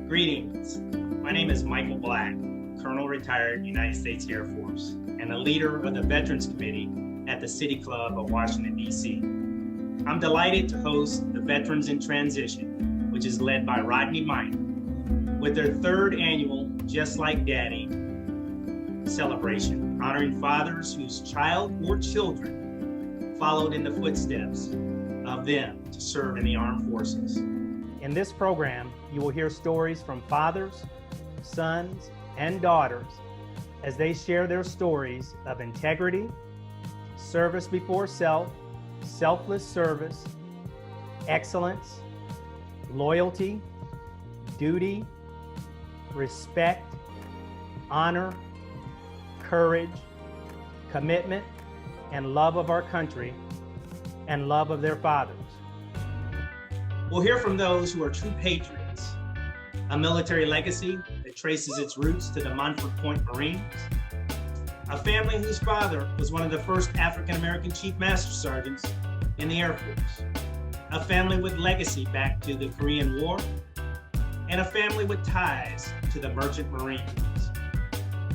Greetings. My name is Michael Black, Colonel retired United States Air Force, and a leader of the Veterans Committee at the City Club of Washington, D.C. I'm delighted to host the Veterans in Transition, which is led by Rodney Minor, with their third annual Just Like Daddy celebration, honoring fathers whose child or children followed in the footsteps of them to serve in the armed forces. In this program, you will hear stories from fathers, sons, and daughters as they share their stories of integrity, service before self, selfless service, excellence, loyalty, duty, respect, honor, courage, commitment, and love of our country, and love of their fathers. We'll hear from those who are true patriots, a military legacy that traces its roots to the Montford Point Marines, a family whose father was one of the first African-American Chief Master Sergeants in the Air Force, a family with legacy back to the Korean War, and a family with ties to the Merchant Marines.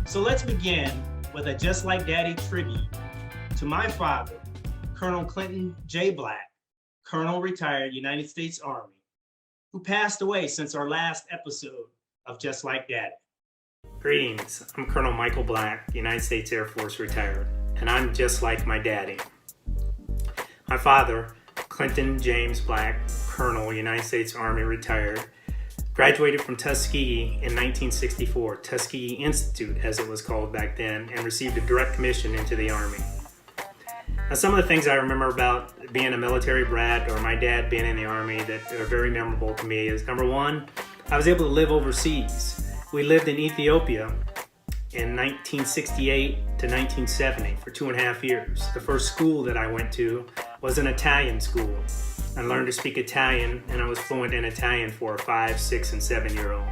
So let's begin with a Just Like Daddy tribute to my father, Colonel Clinton J. Black, Colonel retired United States Army, who passed away since our last episode of Just Like Daddy. Greetings, I'm Colonel Michael Black, United States Air Force retired, and I'm just like my daddy. My father, Clinton James Black, Colonel, United States Army retired, graduated from Tuskegee in 1964, Tuskegee Institute as it was called back then, and received a direct commission into the Army. Now, some of the things I remember about being a military brat or my dad being in the Army that are very memorable to me is, number one, I was able to live overseas. We lived in Ethiopia in 1968 to 1970 for 2.5 years. The first school that I went to was an Italian school. I learned to speak Italian, and I was fluent in Italian for a 5, 6, and 7-year-old.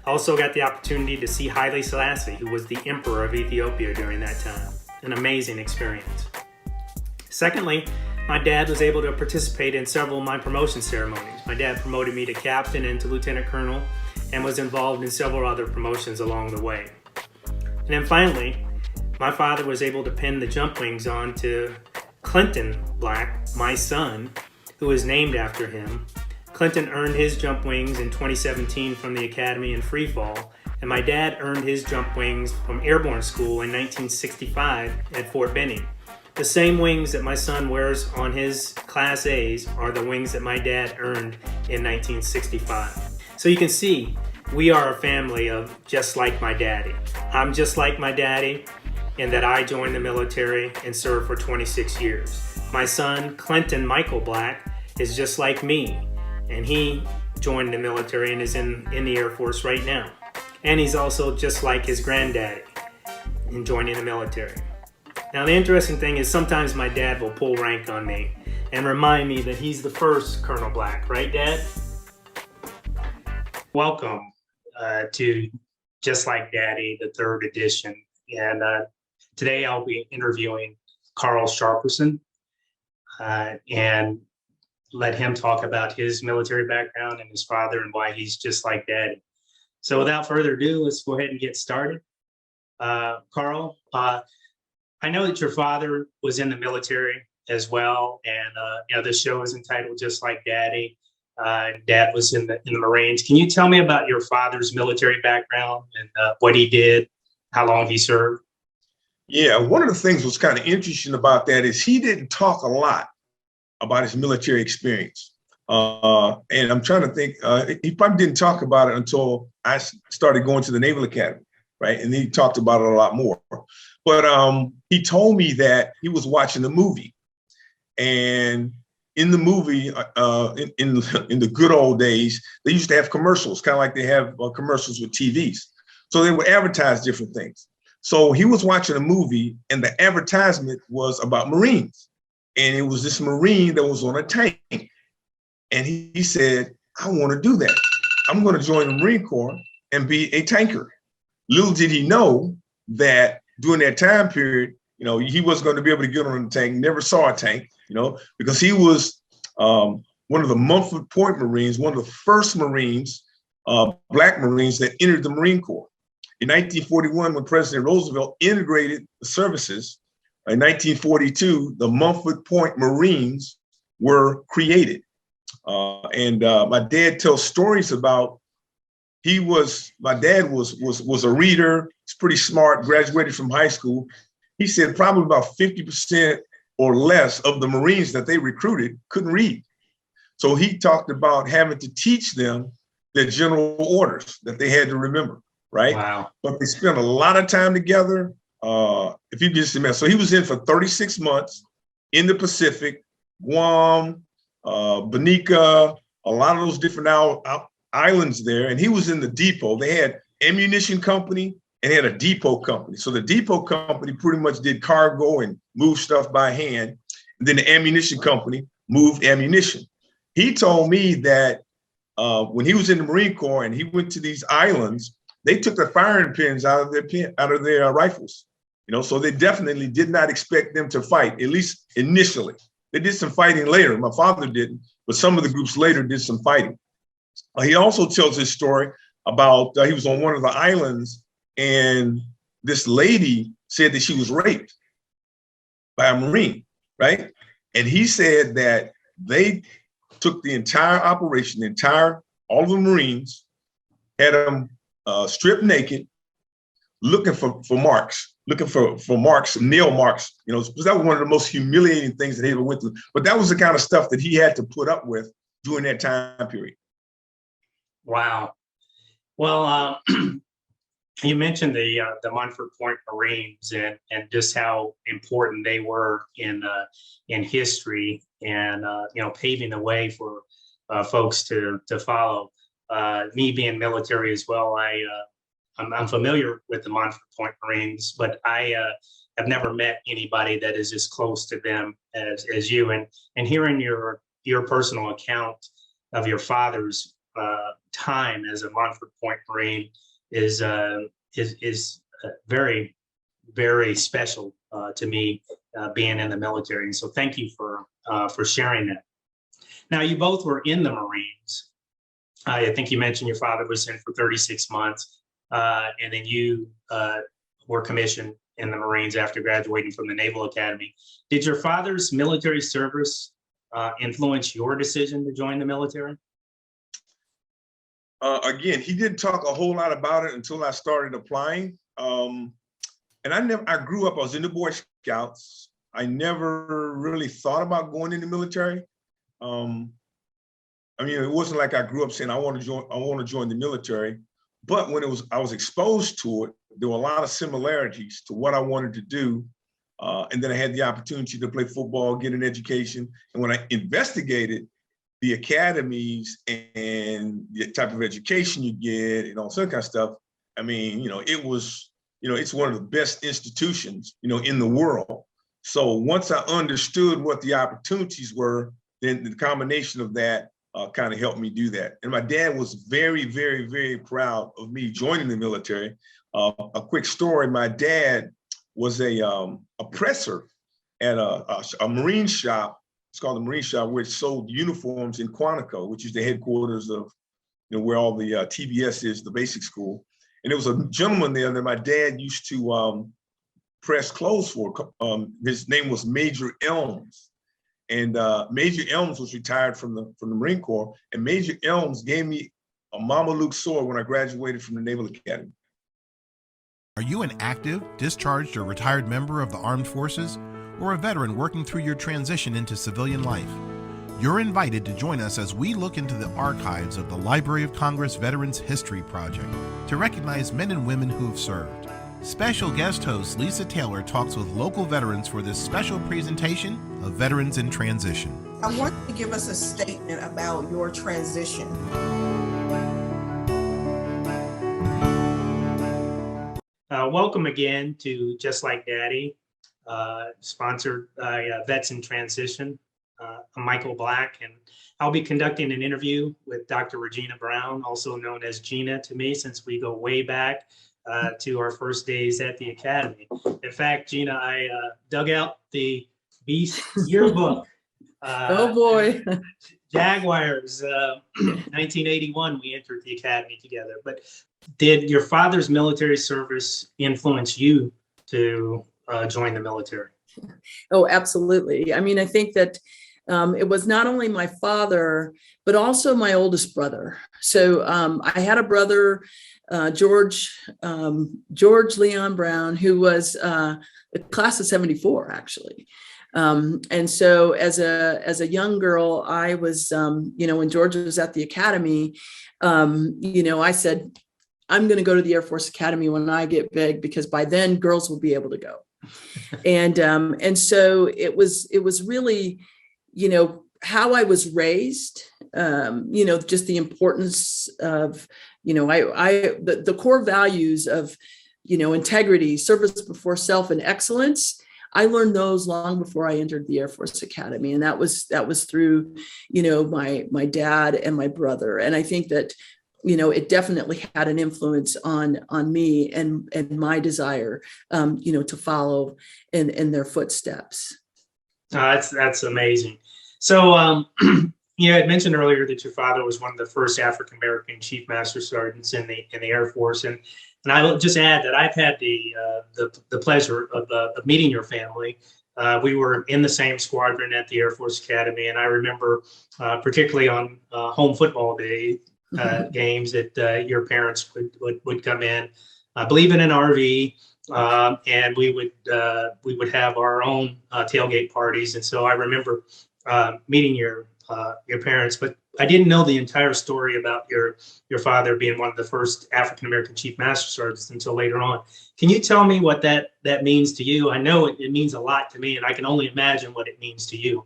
I also got the opportunity to see Haile Selassie, who was the emperor of Ethiopia during that time. An amazing experience. Secondly, my dad was able to participate in several of my promotion ceremonies. My dad promoted me to captain and to lieutenant colonel and was involved in several other promotions along the way. And then finally, my father was able to pin the jump wings on to Clinton Black, my son, who was named after him. Clinton earned his jump wings in 2017 from the Academy in free fall, and my dad earned his jump wings from Airborne School in 1965 at Fort Benning. The same wings that my son wears on his Class A's are the wings that my dad earned in 1965. So you can see, we are a family of just like my daddy. I'm just like my daddy in that I joined the military and served for 26 years. My son, Clinton Michael Black, is just like me, and he joined the military and is in the Air Force right now. And he's also just like his granddaddy in joining the military. Now, the interesting thing is sometimes my dad will pull rank on me and remind me that he's the first Colonel Black, right, Dad? Welcome to Just Like Daddy, the third edition. And today I'll be interviewing Carl Sharperson and let him talk about his military background and his father and why he's just like Daddy. So without further ado, let's go ahead and get started. Carl, I know that your father was in the military as well, and this show is entitled Just Like Daddy. Dad was in the Marines. Can you tell me about your father's military background and what he did, how long he served? Yeah, one of the things was kind of interesting about that is he didn't talk a lot about his military experience. And I'm trying to think, he probably didn't talk about it until I started going to the Naval Academy, right? And he talked about it a lot more. But he told me that he was watching a movie, and in the movie, in the good old days, they used to have commercials, kind of like they have commercials with TVs. So they would advertise different things. So he was watching a movie, and the advertisement was about Marines, and it was this Marine that was on a tank, and he said, "I want to do that. I'm going to join the Marine Corps and be a tanker." Little did he know that during that time period, he wasn't going to be able to get on a tank, never saw a tank, because he was one of the Montford Point Marines, one of the first Marines Black Marines that entered the Marine Corps. In 1941, when President Roosevelt integrated the services, in 1942, the Mumford Point Marines were created. My dad tells stories about my dad was a reader. He's pretty smart, graduated from high school. He said probably about 50% or less of the Marines that they recruited couldn't read. So he talked about having to teach them their general orders that they had to remember, right? Wow. But they spent a lot of time together. If you just imagine, so he was in for 36 months in the Pacific, Guam, Bonica, a lot of those different islands there. And he was in the depot. They had ammunition company and had a depot company. So the depot company pretty much did cargo and moved stuff by hand. And then the ammunition company moved ammunition. He told me that when he was in the Marine Corps and he went to these islands, they took the firing pins out of their rifles. So they definitely did not expect them to fight, at least initially. They did some fighting later. My father didn't, but some of the groups later did some fighting. He also tells his story about he was on one of the islands and this lady said that she was raped by a Marine, right? And he said that they took the entire operation, all of the Marines, had them stripped naked, looking for marks, nail marks, because that was one of the most humiliating things that he ever went through. But that was the kind of stuff that he had to put up with during that time period. Wow. Well, you mentioned the Montford Point Marines and just how important they were in history and paving the way for folks to follow. Me being military as well, I'm familiar with the Montford Point Marines, but I have never met anybody that is as close to them as you. And hearing your personal account of your father's time as a Montford Point Marine is very, very special to me, being in the military. And so thank you for sharing that. Now, you both were in the Marines. I think you mentioned your father was in for 36 months, and then you were commissioned in the Marines after graduating from the Naval Academy. Did your father's military service influence your decision to join the military? Again, he didn't talk a whole lot about it until I started applying. And I grew up, I was in the Boy Scouts. I never really thought about going in the military. It wasn't like I grew up saying I want to join the military. But when I was exposed to it, there were a lot of similarities to what I wanted to do. And then I had the opportunity to play football, get an education. And when I investigated the academies and the type of education you get and all that kind of stuff, it was, it's one of the best institutions, in the world. So once I understood what the opportunities were, then the combination of that kind of helped me do that. And my dad was very, very, very proud of me joining the military. A quick story, my dad was a presser at a Marine shop. It's called the Marine Shop, which sold uniforms in Quantico, which is the headquarters of, where all the TBS is, the basic school. And there was a gentleman there that my dad used to press clothes for. His name was Major Elms. And Major Elms was retired from the Marine Corps. And Major Elms gave me a Mama Luke sword when I graduated from the Naval Academy. Are you an active, discharged, or retired member of the Armed Forces, or a veteran working through your transition into civilian life? You're invited to join us as we look into the archives of the Library of Congress Veterans History Project to recognize men and women who have served. Special guest host Lisa Taylor talks with local veterans for this special presentation of Veterans in Transition. I want you to give us a statement about your transition. Welcome again to Just Like Daddy, sponsored by Vets in Transition. I'm Michael Black, and I'll be conducting an interview with Dr. Regina Brown, also known as Gina to me, since we go way back to our first days at the Academy. In fact, Gina, I dug out the Beast yearbook Oh boy. Jaguars, 1981, we entered the academy together. But did your father's military service influence you to join the military? Oh, absolutely. I mean, I think that it was not only my father, but also my oldest brother. So I had a brother, George Leon Brown, who was the class of '74, actually. And so as a young girl, I was, when George was at the academy, I said, I'm going to go to the Air Force Academy when I get big, because by then girls will be able to go. And so it was really, how I was raised, just the importance of, the core values of, integrity, service before self, and excellence. I learned those long before I entered the Air Force Academy. And that was through, my dad and my brother. And I think that, it definitely had an influence on me and my desire, to follow in their footsteps. That's amazing. So, you had mentioned earlier that your father was one of the first African-American Chief Master Sergeants in the Air Force. And I will just add that I've had the pleasure of meeting your family. We were in the same squadron at the Air Force Academy, and I remember particularly on home football day games that your parents would come in, I believe in an RV, and we would have our own tailgate parties. And so I remember meeting your parents, but I didn't know the entire story about your father being one of the first African-American Chief Master Sergeants until later on. Can you tell me what that means to you? I know it means a lot to me, and I can only imagine what it means to you.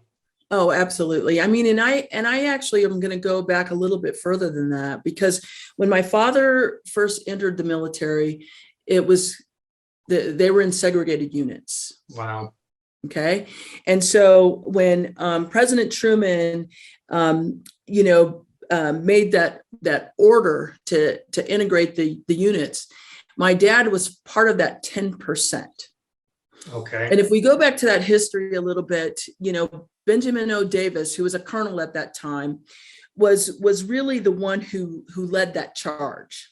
Oh, absolutely. I mean, and I actually am going to go back a little bit further than that, because when my father first entered the military, it was they were in segregated units. Wow. Okay. And so when President Truman, made that order to integrate the units, my dad was part of that 10%. Okay. And if we go back to that history a little bit, Benjamin O. Davis, who was a colonel at that time, was really the one who led that charge,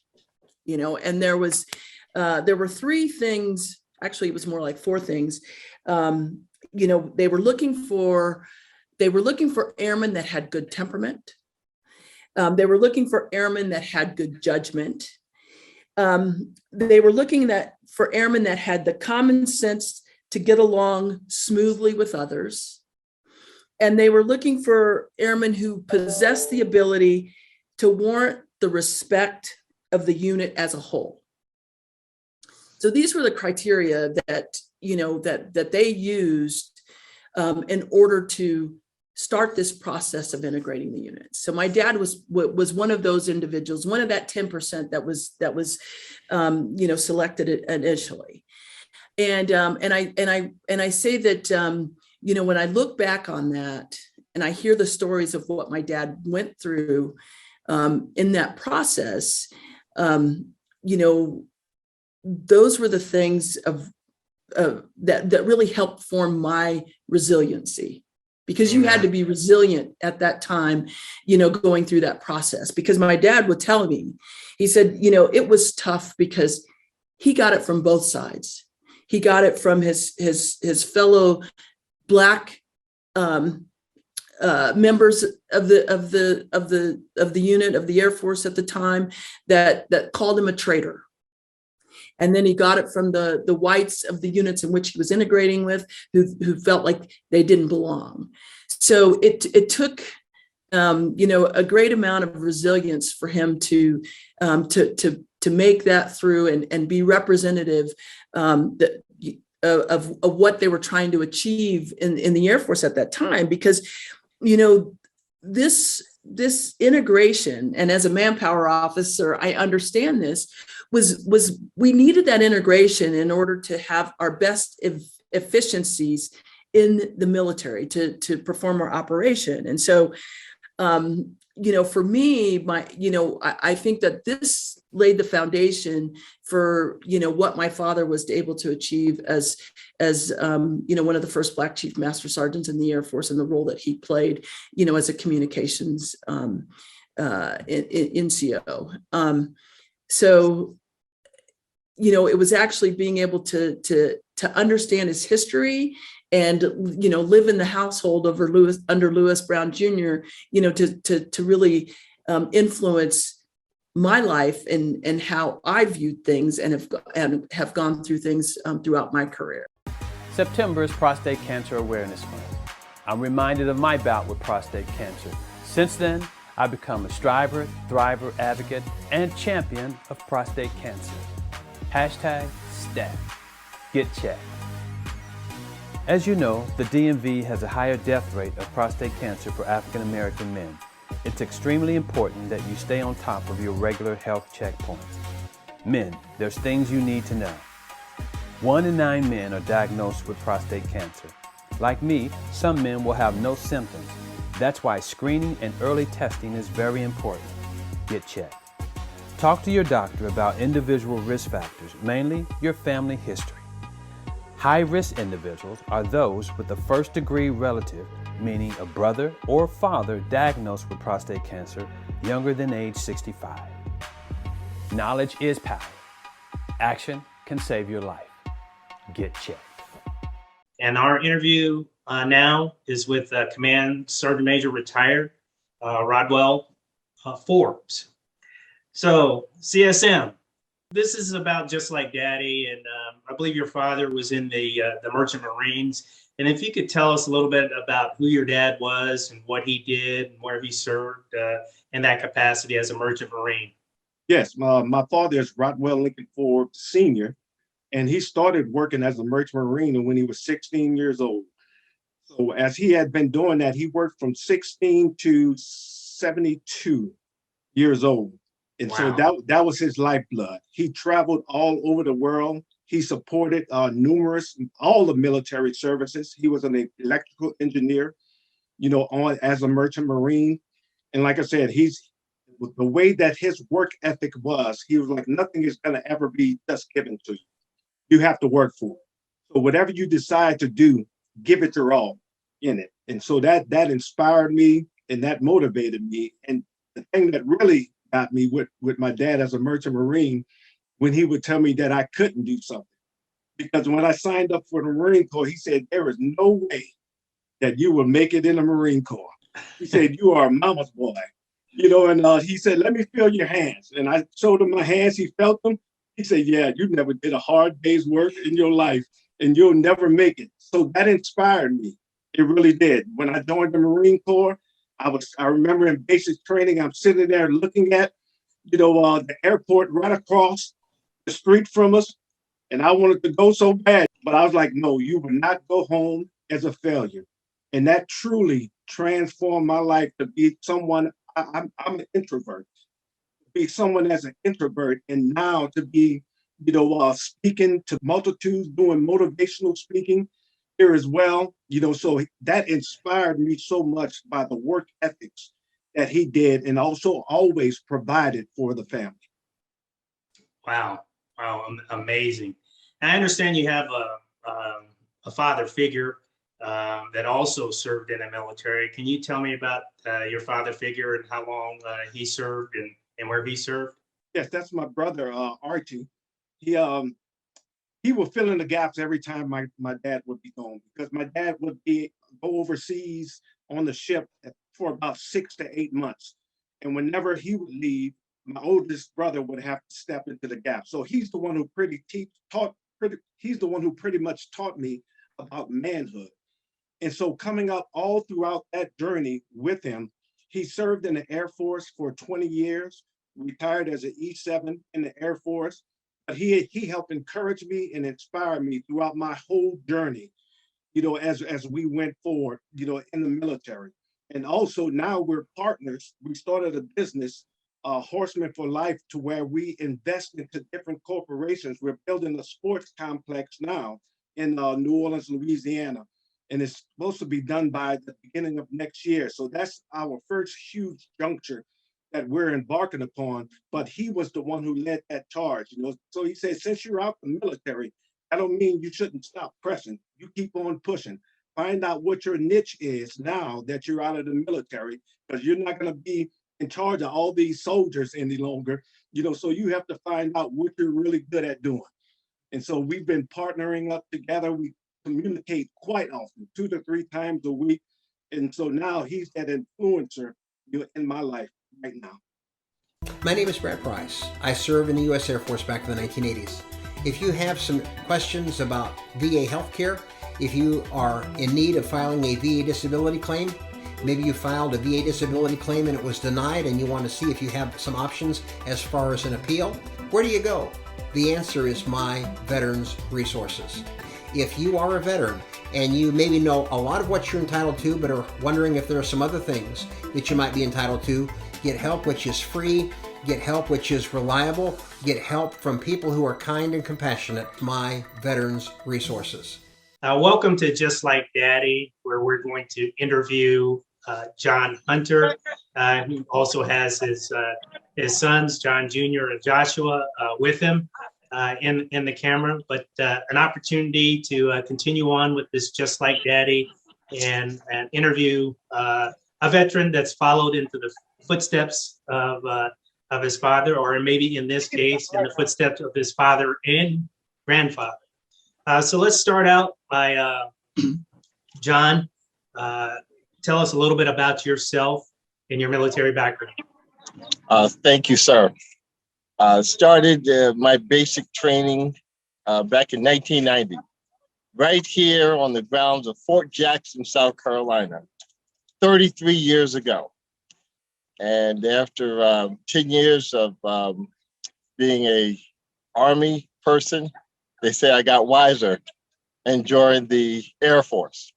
and there were three things. Actually, it was more like four things. They were looking for airmen that had good temperament. They were looking for airmen that had good judgment. They were looking for airmen that had the common sense to get along smoothly with others. And they were looking for airmen who possessed the ability to warrant the respect of the unit as a whole. So these were the criteria that they used in order to start this process of integrating the units. So my dad was one of those individuals, one of that 10% that was selected initially. And I say that when I look back on that and I hear the stories of what my dad went through in that process, those were the things that really helped form my resiliency, because you had to be resilient at that time, going through that process. Because my dad would tell me, he said, it was tough because he got it from both sides. He got it from his fellow Black members of the unit of the Air Force at the time that called him a traitor. And then he got it from the whites of the units in which he was integrating with, who felt like they didn't belong. So it took a great amount of resilience for him to make that through and be representative of what they were trying to achieve in the Air Force at that time. Because this integration, and as a manpower officer, I understand this, was we needed that integration in order to have our best efficiencies in the military to perform our operation. And so, for me, I think that laid the foundation for, what my father was able to achieve as one of the first Black Chief Master Sergeants in the Air Force, and the role that he played, as a communications NCO. So, it was actually being able to understand his history and, live in the household under Lewis Brown Jr., to really influence my life and how I viewed things and have gone through things throughout my career. September is Prostate Cancer Awareness Month. I'm reminded of my bout with prostate cancer. Since then, I've become a striver, thriver, advocate, and champion of prostate cancer. #STAT. Get checked. As you know, the DMV has a higher death rate of prostate cancer for African American men. It's extremely important that you stay on top of your regular health checkpoints. Men, there's things you need to know. 1 in 9 men are diagnosed with prostate cancer. Like me, some men will have no symptoms. That's why screening and early testing is very important. Get checked. Talk to your doctor about individual risk factors, mainly your family history. High-risk individuals are those with a first-degree relative, meaning a brother or father diagnosed with prostate cancer younger than age 65. Knowledge is power. Action can save your life. Get checked. And our interview now is with Command Sergeant Major retired Rodwell Forbes. So CSM, this is about just like Daddy, and I believe your father was in the Merchant Marines. And if you could tell us a little bit about who your dad was and what he did and where he served in that capacity as a Merchant Marine. Yes, my father is Rodwell Lincoln Forbes Sr., and he started working as a Merchant Marine when he was 16 years old. So as he had been doing that, he worked from 16 to 72 years old. And wow. So that was his lifeblood. He traveled all over the world. He supported all the military services. He was an electrical engineer, as a Merchant Marine. And like I said, the way that his work ethic was, he was like, nothing is going to ever be just given to you. You have to work for it. So whatever you decide to do, give it your all in it. And so that inspired me and that motivated me. And the thing that really got me with my dad as a Merchant Marine, when he would tell me that I couldn't do something. Because when I signed up for the Marine Corps, he said, there is no way that you will make it in the Marine Corps. He said, you are a mama's boy. And he said, let me feel your hands. And I showed him my hands, he felt them. He said, yeah, you never did a hard day's work in your life and you'll never make it. So that inspired me. It really did. When I joined the Marine Corps, I remember in basic training, I'm sitting there looking at, the airport right across the street from us. And I wanted to go so bad, but I was like, no, you will not go home as a failure. And that truly transformed my life to be someone, I'm an introvert, to be someone as an introvert, and now to be, speaking to multitudes, doing motivational speaking here as well. So that inspired me so much by the work ethics that he did, and also always provided for the family. Wow, amazing. I understand you have a father figure that also served in the military. Can you tell me about your father figure and how long he served and where he served? Yes, that's my brother, Archie. He would fill in the gaps every time my dad would be gone, because my dad would go overseas on the ship for about 6 to 8 months. And whenever he would leave, my oldest brother would have to step into the gap. So he's the one who he's the one who pretty much taught me about manhood. And so coming up all throughout that journey with him, he served in the Air Force for 20 years, retired as an E7 in the Air Force. But he helped encourage me and inspire me throughout my whole journey, as we went forward, in the military. And also now we're partners. We started a business, Horsemen for Life, to where we invest into different corporations. We're building a sports complex now in New Orleans, Louisiana. And it's supposed to be done by the beginning of next year. So that's our first huge juncture that we're embarking upon, but he was the one who led that charge, you know. So he said, since you're out the military, that don't mean you shouldn't stop pressing. You keep on pushing. Find out what your niche is now that you're out of the military, because you're not going to be in charge of all these soldiers any longer, you know. So you have to find out what you're really good at doing. And so we've been partnering up together. We communicate quite often, 2 to 3 times a week. And so now he's that influencer, you know, in my life right now. My name is Brad Price. I served in the U.S. Air Force back in the 1980s. If you have some questions about VA healthcare, if you are in need of filing a VA disability claim, maybe you filed a VA disability claim and it was denied and you want to see if you have some options as far as an appeal, where do you go? The answer is My Veterans Resources. If you are a veteran and you maybe know a lot of what you're entitled to, but are wondering if there are some other things that you might be entitled to, get help which is free, get help which is reliable, get help from people who are kind and compassionate. My Veterans Resources. Welcome to Just Like Daddy, where we're going to interview John Hunter, who also has his sons, John Jr. and Joshua, with him in the camera. But an opportunity to continue on with this Just Like Daddy and interview a veteran that's followed into the footsteps of his father, or maybe in this case, in the footsteps of his father and grandfather. So let's start out by John. Tell us a little bit about yourself and your military background. Thank you, sir. Started my basic training back in 1990, right here on the grounds of Fort Jackson, South Carolina, 33 years ago. And after 10 years of being a Army person, they say I got wiser and joined the Air Force.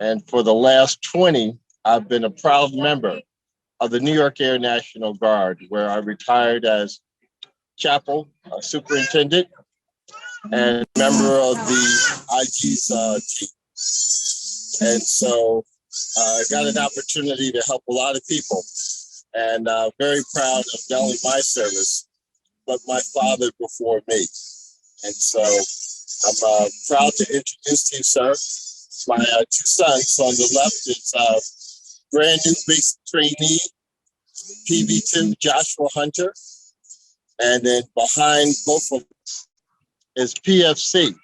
And for the last 20, I've been a proud member of the New York Air National Guard, where I retired as chapel superintendent and member of the IG's team. And so I got an opportunity to help a lot of people, and very proud of not only my service, but my father before me. And so I'm proud to introduce to you, sir, my 2 sons. On the left is brand new basic trainee, PV2, Joshua Hunter. And then behind both of them is PFC,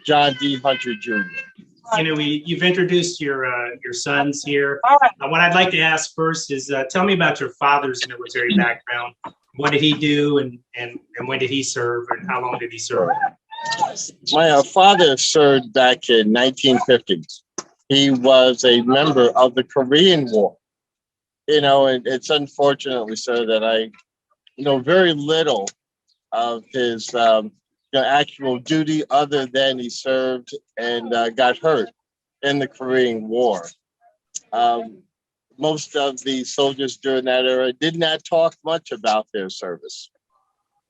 John D. Hunter Jr. You know, you've introduced your sons here. What I'd like to ask first is, tell me about your father's military background. What did he do, and when did he serve, and how long did he serve? My father served back in 1950s. He was a member of the Korean War. You know, and it's unfortunately, sir, that I know very little of his actual duty, other than he served and got hurt in the Korean War. Most of the soldiers during that era did not talk much about their service,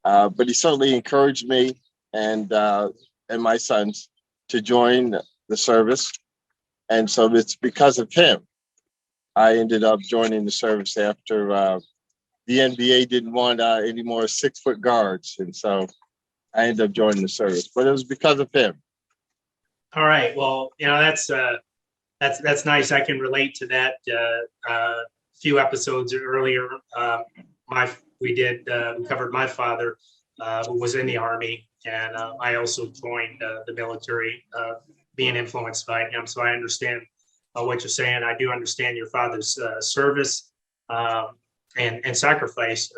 but he certainly encouraged me and my sons to join the service. And so it's because of him I ended up joining the service after the NBA didn't want any more 6-foot guards. And so I ended up joining the service, but it was because of him. All right. Well, you know, that's nice. I can relate to that. Few episodes earlier, we covered my father, who was in the Army, and I also joined the military, being influenced by him. So I understand what you're saying. I do understand your father's service and sacrifice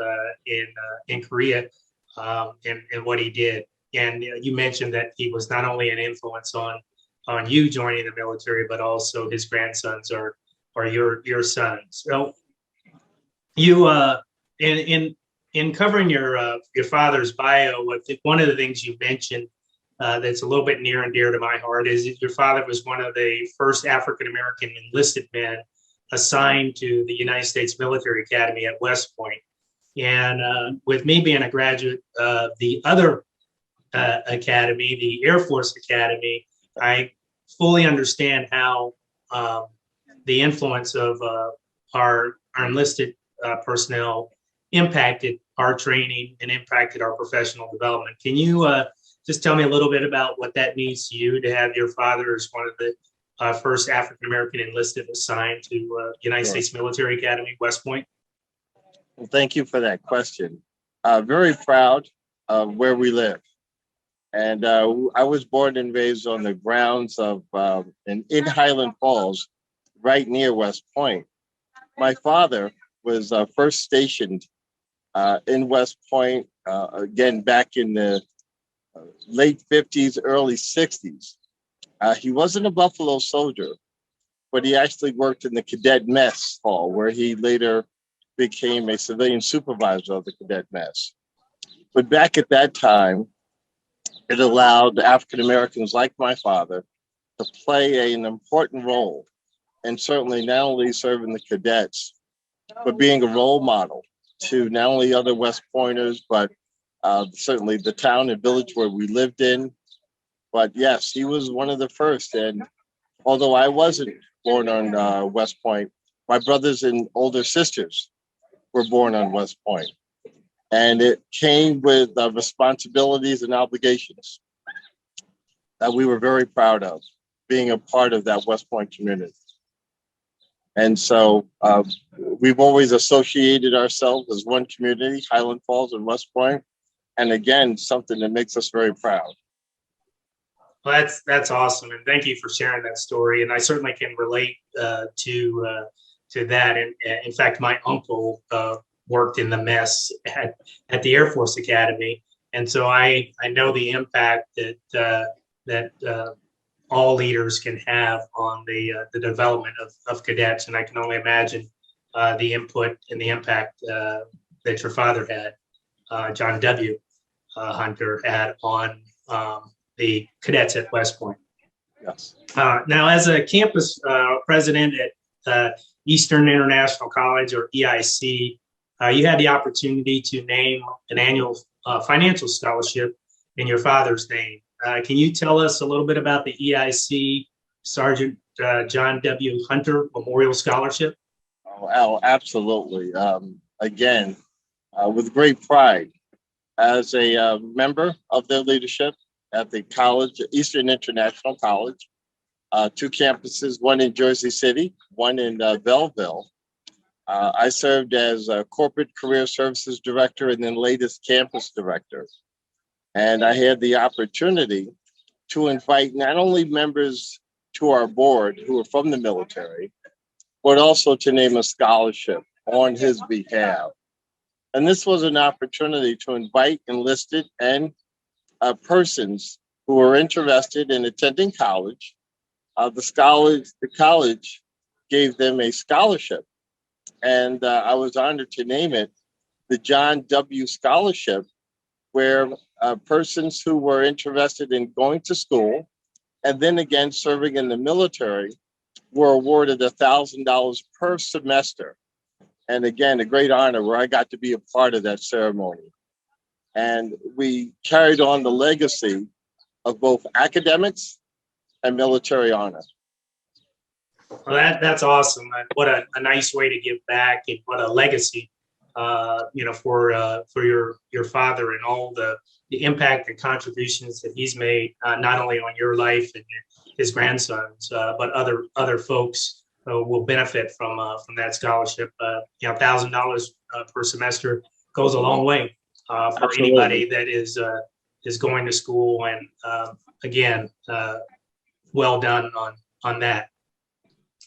in Korea, and what he did. And you mentioned that he was not only an influence on you joining the military, but also his grandsons or your sons. So you in covering your father's bio, one of the things you mentioned that's a little bit near and dear to my heart is that your father was one of the first African-American enlisted men assigned to the United States Military Academy at West Point. And with me being a graduate of the other academy, the Air Force Academy, I fully understand how the influence of our enlisted personnel impacted our training and impacted our professional development. Can you just tell me a little bit about what that means to you to have your father as one of the first African-American enlisted assigned to United Sure. States Military Academy, West Point? Well, thank you for that question. Very proud of where we live. And I was born and raised on the grounds of in Highland Falls, right near West Point. My father was first stationed in West Point, again, back in the late 50s, early 60s. He wasn't a Buffalo soldier, but he actually worked in the cadet mess hall, where he later became a civilian supervisor of the cadet mess. But back at that time, it allowed African Americans like my father to play an important role, and certainly not only serving the cadets, but being a role model to not only other West Pointers, but certainly the town and village where we lived in. But yes, he was one of the first. And although I wasn't born on West Point, my brothers and older sisters were born on West Point. And it came with responsibilities and obligations that we were very proud of, being a part of that West Point community. And so we've always associated ourselves as one community, Highland Falls and West Point. And again, something that makes us very proud. Well, that's awesome, and thank you for sharing that story. And I certainly can relate to that. And in fact, my uncle worked in the mess at the Air Force Academy, and so I know the impact that all leaders can have on the development of cadets. And I can only imagine the input and the impact that your father had, John W. Hunter, had on the cadets at West Point. Yes. Now, as a campus president at Eastern International College, or EIC, you had the opportunity to name an annual financial scholarship in your father's name. Can you tell us a little bit about the EIC Sergeant John W. Hunter Memorial Scholarship? Oh, absolutely. Again, with great pride, as a member of their leadership at the college, Eastern International College, 2 campuses, one in Jersey City, one in Belleville. I served as a corporate career services director and then latest campus director. And I had the opportunity to invite not only members to our board who were from the military, but also to name a scholarship on his behalf. And this was an opportunity to invite enlisted and persons who were interested in attending college. The college gave them a scholarship, and I was honored to name it the John W. Scholarship, where persons who were interested in going to school and then again serving in the military were awarded $1,000 per semester. And again, a great honor where I got to be a part of that ceremony. And we carried on the legacy of both academics and military honor. Well, that's awesome. And what a nice way to give back, and what a legacy, for your father and all the impact and contributions that he's made, not only on your life and his grandsons, but other folks will benefit from that scholarship. $1,000 per semester goes a long way for Absolutely. anybody that is going to school. And again, well done on that.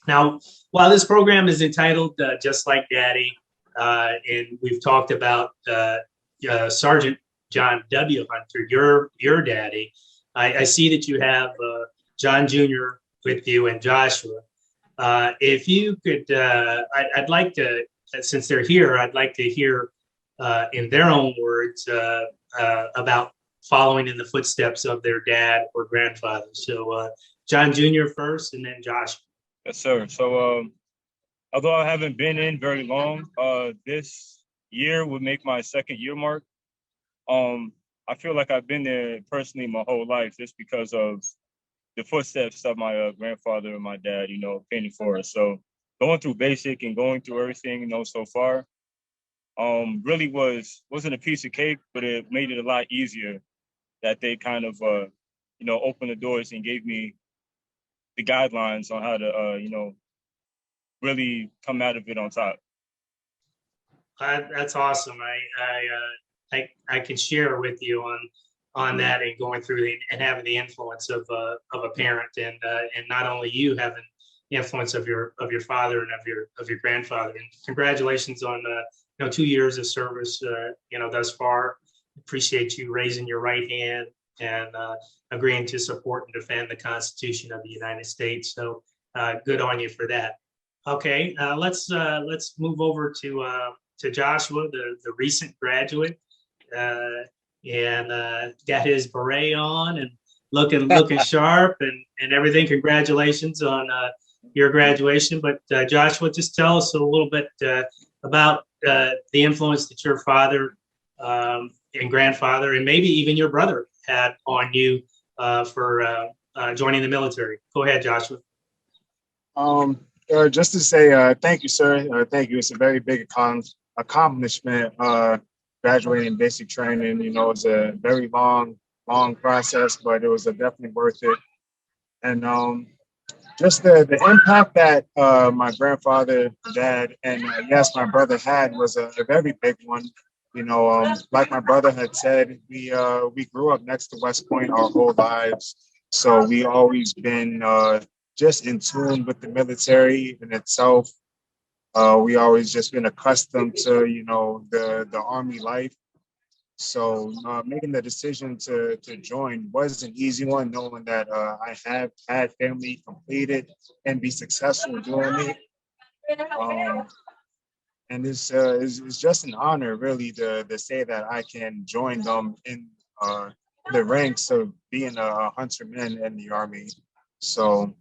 Now, while this program is entitled Just Like Daddy, and we've talked about Sergeant John W. Hunter, your daddy, I see that you have John Jr. with you and Joshua. If you could, I'd like to, since they're here, I'd like to hear in their own words about following in the footsteps of their dad or grandfather. So John Jr. first, and then Joshua. Yes, sir. So although I haven't been in very long, this year would make my 2nd year mark. I feel like I've been there personally my whole life, just because of the footsteps of my grandfather and my dad, painting for us. So going through basic and going through everything, so far, really wasn't a piece of cake, but it made it a lot easier that they kind of, opened the doors and gave me the guidelines on how to, really come out of it on top. That's awesome. I can share with you on that and going through and having the influence of a parent and not only you having the influence of your father and of your grandfather. And congratulations on 2 years of service thus far. Appreciate you raising your right hand and agreeing to support and defend the Constitution of the United States. So good on you for that. Okay, let's move over to Joshua, the recent graduate, and got his beret on and looking sharp and everything. Congratulations on your graduation. But Joshua, just tell us a little bit about the influence that your father and grandfather and maybe even your brother had on you for joining the military. Go ahead, Joshua. Just to say thank you, sir. Thank you. It's a very big accomplishment. Graduating basic training, it's a very long process, but it was definitely worth it. And just the impact that my grandfather, dad, and yes, my brother had was a very big one. Like my brother had said, we grew up next to West Point our whole lives, so we always been just in tune with the military in itself. We always just been accustomed to, the Army life. So making the decision to join was an easy one, knowing that I have had family complete it and be successful doing it. And it's just an honor, really, to say that I can join them in the ranks of being a hunterman in the Army. So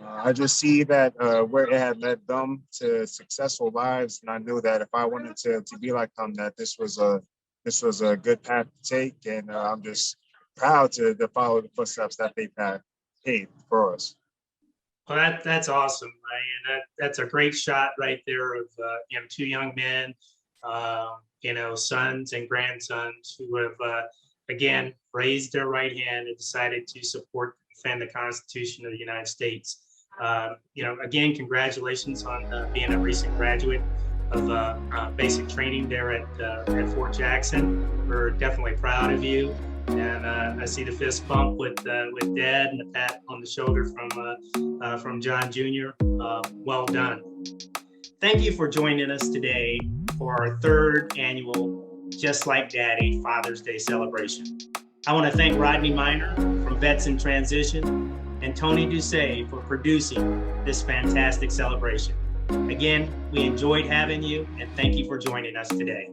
I just see that where it had led them to successful lives, and I knew that if I wanted to be like them, that this was a good path to take, and I'm just proud to follow the footsteps that they've paved for us. Well, that's awesome. That's a great shot right there of two young men, sons and grandsons who have again raised their right hand and decided to support and defend the Constitution of the United States. Again, congratulations on being a recent graduate of basic training there at Fort Jackson. We're definitely proud of you. And I see the fist bump with Dad and the pat on the shoulder from John Jr. Well done. Thank you for joining us today for our third annual Just Like Daddy Father's Day celebration. I want to thank Rodney Miner from Vets in Transition and Tony Doucet for producing this fantastic celebration. Again, we enjoyed having you and thank you for joining us today.